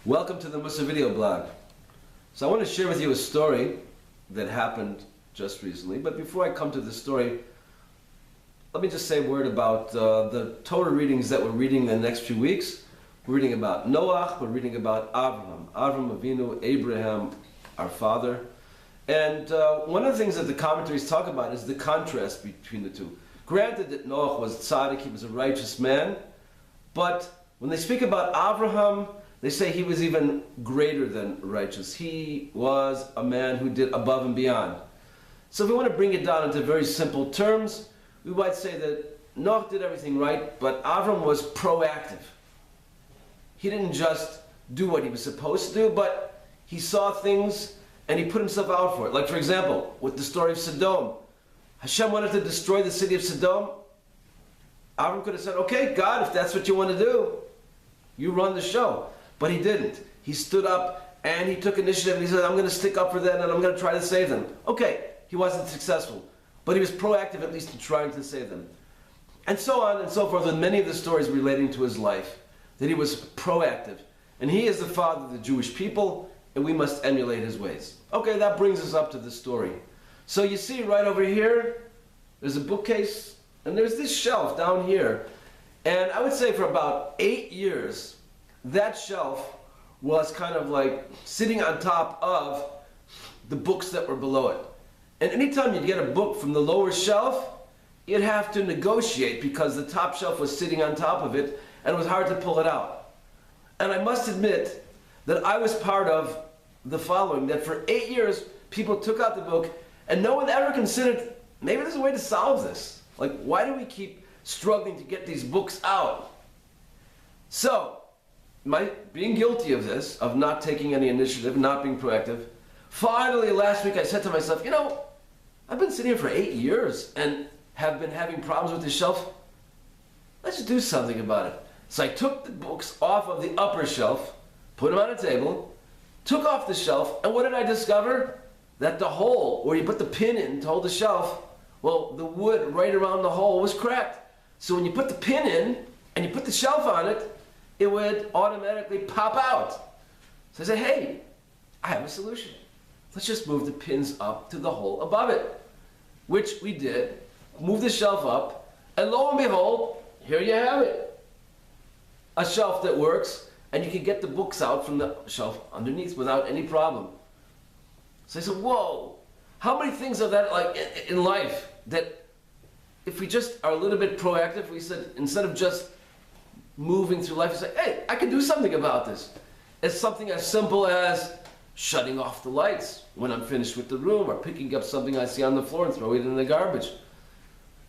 Welcome to the Mussar Video Blog. So I want to share with you a story that happened just recently, but before I come to the story, let me just say a word about the Torah readings that we're reading in the next few weeks. We're reading about Noach, we're reading about Avraham Avinu, Abraham, our father. And one of the things that the commentaries talk about is the contrast between the two. Granted that Noach was tzaddik, he was a righteous man, but when they speak about Avraham, they say he was even greater than righteous. He was a man who did above and beyond. So if we want to bring it down into very simple terms, we might say that Noach did everything right, but Avram was proactive. He didn't just do what he was supposed to do, but he saw things and he put himself out for it. Like for example, with the story of Sodom. Hashem wanted to destroy the city of Sodom. Avram could have said, okay, God, if that's what you want to do, you run the show. But he didn't. He stood up and he took initiative and he said, I'm going to stick up for them and I'm going to try to save them. Okay, he wasn't successful, but he was proactive at least in trying to save them. And so on and so forth with many of the stories relating to his life, that he was proactive. And he is the father of the Jewish people and we must emulate his ways. Okay, that brings us up to the story. So you see right over here, there's a bookcase and there's this shelf down here. And I would say for about 8 years, that shelf was kind of like sitting on top of the books that were below it. And anytime you'd get a book from the lower shelf, you'd have to negotiate because the top shelf was sitting on top of it and it was hard to pull it out. And I must admit that I was part of the following, that for 8 years, people took out the book and no one ever considered, maybe there's a way to solve this. Like, why do we keep struggling to get these books out? So, being guilty of this, of not taking any initiative, not being proactive, finally last week I said to myself, you know, I've been sitting here for 8 years and have been having problems with this shelf. Let's do something about it. So I took the books off of the upper shelf, put them on a table, took off the shelf, and what did I discover? That the hole where you put the pin in to hold the shelf, well, the wood right around the hole was cracked. So when you put the pin in and you put the shelf on it, it would automatically pop out. So I said, hey, I have a solution. Let's just move the pins up to the hole above it. Which we did, move the shelf up, and lo and behold, here you have it. A shelf that works, and you can get the books out from the shelf underneath without any problem. So I said, whoa, how many things are that like in life that if we just are a little bit proactive, we said, instead of just moving through life, you say, hey, I can do something about this. It's something as simple as shutting off the lights when I'm finished with the room, or picking up something I see on the floor and throwing it in the garbage.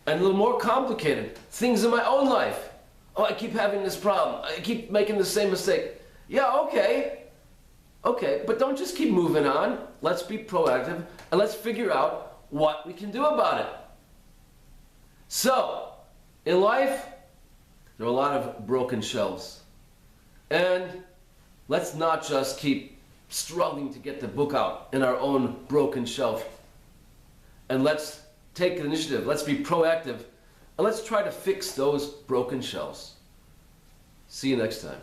And a little more complicated, things in my own life. Oh, I keep having this problem. I keep making the same mistake. Yeah, okay, but don't just keep moving on. Let's be proactive and let's figure out what we can do about it. So, in life, there are a lot of broken shelves. And let's not just keep struggling to get the book out in our own broken shelf. And let's take the initiative, let's be proactive, and let's try to fix those broken shelves. See you next time.